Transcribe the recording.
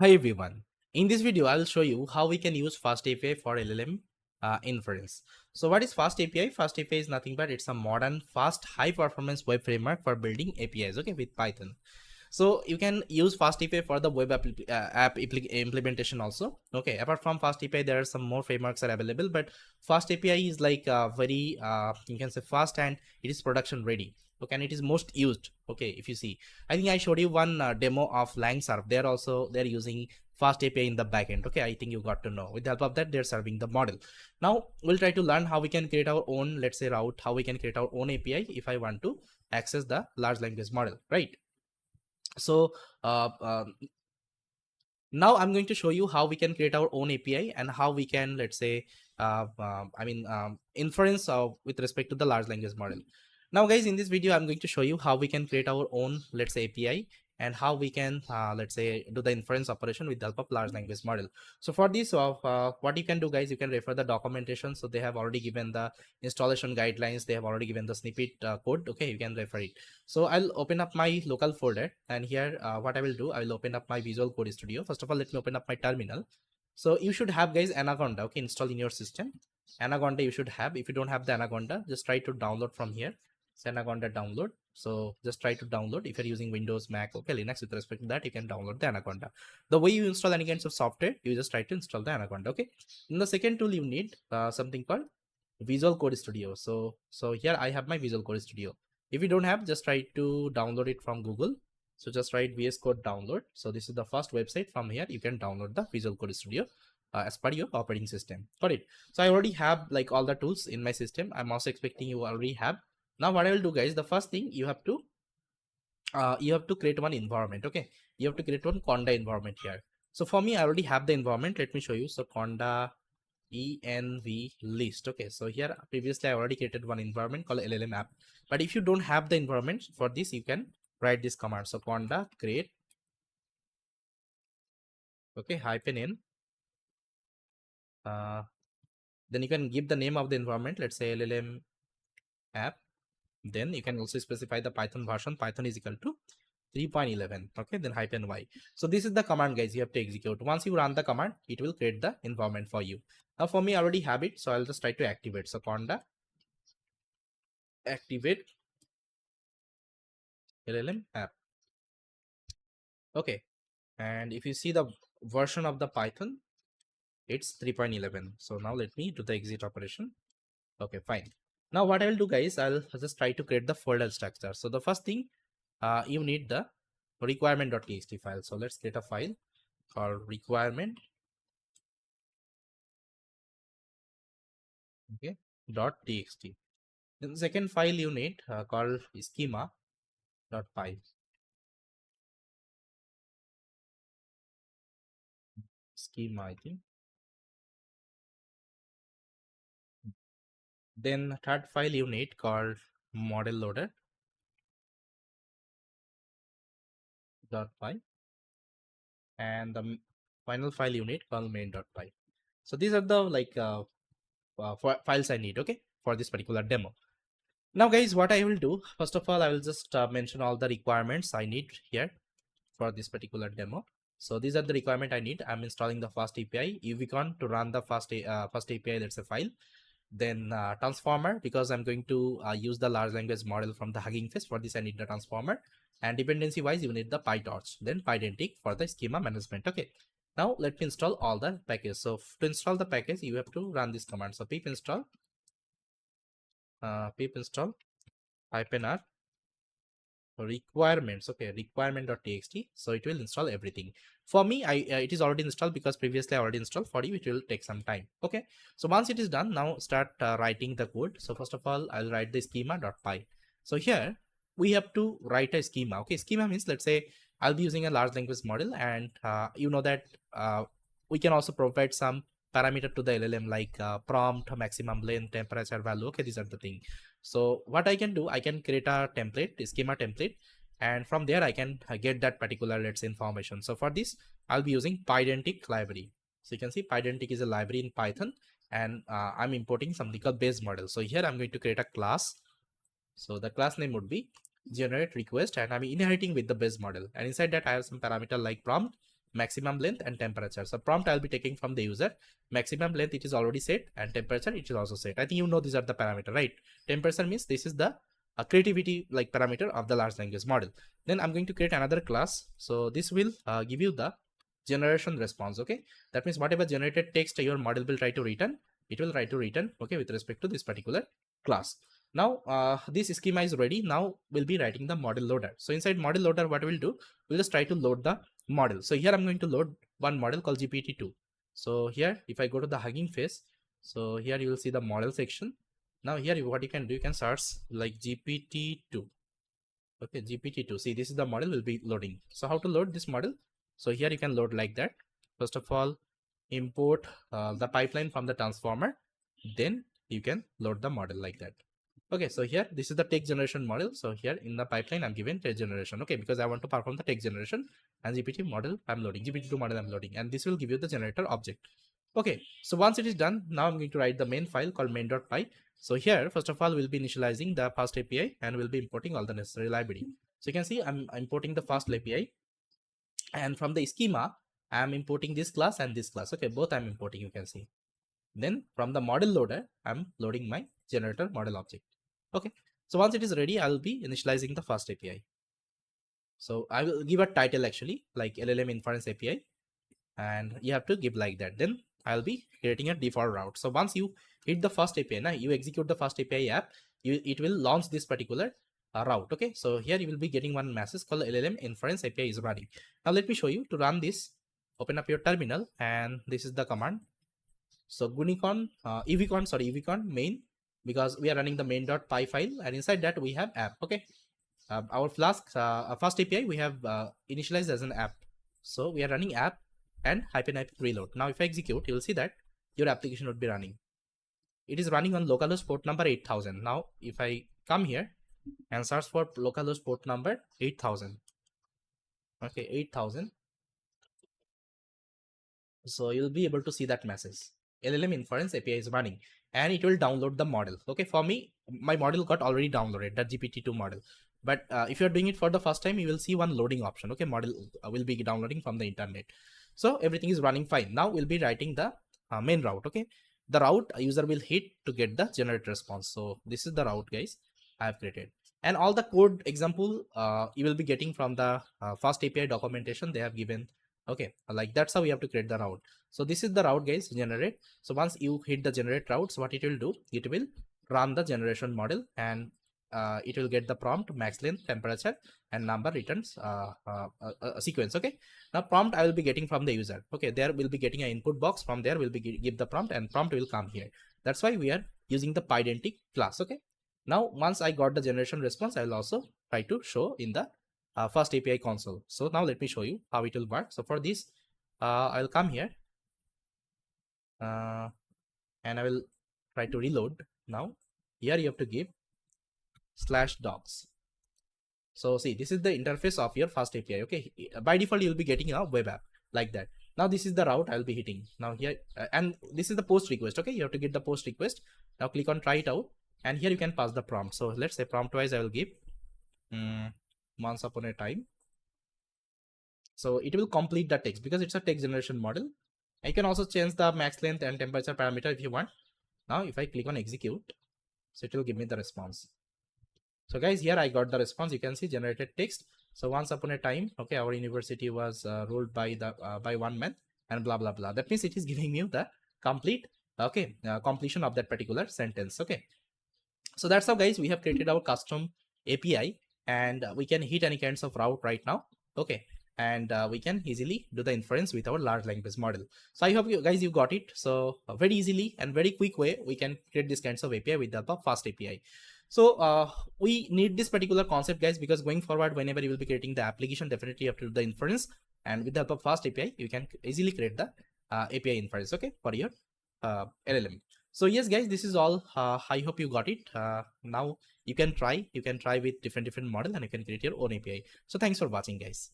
Hi everyone. In this video, I will show you how we can use FastAPI for LLM inference. So what is FastAPI? FastAPI is nothing but it's a modern, fast, high performance web framework for building APIs, okay, with Python. So you can use FastAPI for the web implementation also. Okay, apart from FastAPI, there are some more frameworks are available, but FastAPI is like very, you can say fast and it is production ready. Okay, and it is most used. Okay, if you see, I think I showed you one demo of LangServe. They're using FastAPI in the backend. Okay, I think you got to know. With the help of that, they're serving the model. Now we'll try to learn how we can create our own, let's say, route, how we can create our own API if I want to access the large language model, right? So uh, um, now I'm going to show you how we can create our own API and how we can, let's say, inference with respect to the large language model. Now guys, in this video I'm going to show you how we can create our own, let's say, API and how we can let's say do the inference operation with the help of large language model. So for this, what you can do guys, you can refer the documentation. So they have already given the installation guidelines, they have already given the snippet code. Okay, you can refer it. So I'll open up my local folder, and here what I will do, I will open up my Visual Code Studio. First of all, let me open up my terminal. So you should have guys Anaconda, okay, installed in your system. Anaconda you should have. If you don't have the Anaconda, just try to download from here. It's Anaconda download. So just try to download. If you're using Windows, Mac, okay, Linux, with respect to that, you can download the Anaconda. The way you install any kinds of software, you just try to install the Anaconda. Okay. In the second tool, you need something called Visual Code Studio. So here I have my Visual Code Studio. If you don't have, just try to download it from Google. So just write VS Code download. So this is the first website. From here you can download the Visual Code Studio as per your operating system. Got it? So I already have like all the tools in my system. I'm also expecting you already have. Now what I will do guys, the first thing you have to create one environment. Okay, you have to create one Conda environment here. So for me, I already have the environment. Let me show you. So Conda env list. Okay, so here previously I already created one environment called LLM app, but if you don't have the environment for this, you can write this command. So conda create, okay, hyphen n, then you can give the name of the environment, let's say LLM app. Then you can also specify the Python version. Python is equal to 3.11. Okay, then hyphen y. So this is the command guys you have to execute. Once you run the command, it will create the environment for you. Now for me, I already have it, so I'll just try to activate. So conda activate LLM app. Okay, and if you see the version of the Python, it's 3.11. So now let me do the exit operation. Okay, fine. Now what I will do guys, I'll just try to create the folder structure. So the first thing, you need the requirement.txt file. So let's create a file called requirement, okay, .txt. Then the second file you need called schema.py. Schema, I think. Then third file you need called model loader.py, and the final file you need called main.py. So these are the like files I need, okay, for this particular demo. Now guys, what I will do, first of all, I will just mention all the requirements I need here for this particular demo. So these are the requirement I need. I'm installing the FastAPI UVCon to run the FastAPI, that's a file. Then transformer, because I'm going to use the large language model from the Hugging Face. For this I need the transformer, and dependency wise you need the PyTorch, then Pydantic for the schema management. Okay, now let me install all the packages. So to install the package, you have to run this command. So pip install hyphen r requirements. Okay, requirement.txt. So it will install everything. For me, it is already installed because previously I already installed. For you, it will take some time. Okay, so once it is done, now start writing the code. So first of all, I'll write the schema.py. So here we have to write a schema. Okay, schema means, let's say I'll be using a large language model, and you know that we can also provide some parameter to the LLM like prompt, maximum length, temperature value. Okay, these are the thing. So what I can do, I can create a template, a schema template, and from there I can get that particular, let's say, information. So for this, I'll be using Pydantic library. So you can see Pydantic is a library in Python, and I'm importing something called base model. So here I'm going to create a class. So the class name would be generate request, and I'm inheriting with the base model. And inside that I have some parameter like prompt, maximum length and temperature. So prompt I'll be taking from the user. Maximum length it is already set, and temperature it is also set. I think you know these are the parameter, right? Temperature means this is the creativity like parameter of the large language model. Then I'm going to create another class. So this will give you the generation response. Okay, that means whatever generated text your model will try to return, it will try to return, okay, with respect to this particular class. Now this schema is ready. Now we'll be writing the model loader. So inside model loader, what we'll do, we'll just try to load the model. So here I'm going to load one model called GPT-2. So here if I go to the Hugging Face, so here you will see the model section. Now here what you can do, you can search like GPT-2. Okay, GPT-2. See, this is the model will be loading. So how to load this model? So here you can load like that. First of all, import the pipeline from the transformer. Then you can load the model like that. Okay, so here this is the text generation model. So here in the pipeline I'm given text generation. Okay, because I want to perform the text generation, and GPT model I'm loading, GPT-2 model I'm loading, and this will give you the generator object. Okay, so once it is done, now I'm going to write the main file called main.py. So here first of all we'll be initializing the FastAPI and we'll be importing all the necessary library. So you can see I'm importing the FastAPI, and from the schema I'm importing this class and this class. Okay, both I'm importing, you can see. Then from the model loader I'm loading my generator model object. Okay, so once it is ready, I will be initializing the FastAPI. So I will give a title actually like LLM Inference API, and you have to give like that. Then I'll be creating a default route. So once you hit the FastAPI, now you execute the FastAPI app, it will launch this particular route. Okay, so here you will be getting one message called LLM Inference API is running. Now let me show you to run this. Open up your terminal, and this is the command. So Gunicon, evcon main, because we are running the main.py file, and inside that we have app. Okay, our FastAPI we have initialized as an app. So we are running app and -hyphen reload. Now if I execute, you will see that your application would be running. It is running on localhost port number 8000. Now if I come here and search for localhost port number 8000, okay, 8000, so you'll be able to see that message. LLM Inference API is running, and it will download the model. Okay, for me, my model got already downloaded, the GPT-2 model. But if you're doing it for the first time, you will see one loading option. Okay, model will be downloading from the internet. So everything is running fine. Now we'll be writing the main route. Okay, the route a user will hit to get the generate response. So this is the route, guys, I have created. And all the code example you will be getting from the FastAPI documentation they have given. Okay, like that's how we have to create the route. So this is the route, guys, generate. So once you hit the generate routes, what it will do, it will run the generation model, and it will get the prompt, max length, temperature, and number returns a sequence. Okay, now prompt I will be getting from the user. Okay, there will be getting an input box. From there will be give the prompt, and prompt will come here. That's why we are using the Pydantic class. Okay, now once I got the generation response, I will also try to show in the FastAPI console. So now let me show you how it will work. So for this I'll come here and I will try to reload. Now here you have to give /docs. So see, this is the interface of your FastAPI. Okay, by default you'll be getting a web app like that. Now this is the route I'll be hitting. Now here and this is the post request. Okay, you have to get the post request. Now click on try it out, and here you can pass the prompt. So let's say prompt wise I will give once upon a time. So it will complete the text because it's a text generation model. I can also change the max length and temperature parameter if you want. Now if I click on execute, so it will give me the response. So guys, here I got the response. You can see generated text. So once upon a time, okay, our university was ruled by the by one man, and blah blah blah. That means it is giving you the complete, okay, completion of that particular sentence. Okay, so that's how, guys, we have created our custom API, and we can hit any kinds of route right now. Okay, and we can easily do the inference with our large language model. So I hope you guys you got it. So very easily and very quick way we can create these kinds of API with the help of FastAPI. So we need this particular concept, guys, because going forward, whenever you will be creating the application, definitely you have to do the inference, and with the help of FastAPI you can easily create the API inference, okay, for your LLM. So yes, guys, this is all. I hope you got it. Now you can try with different model, and you can create your own API. So thanks for watching, guys.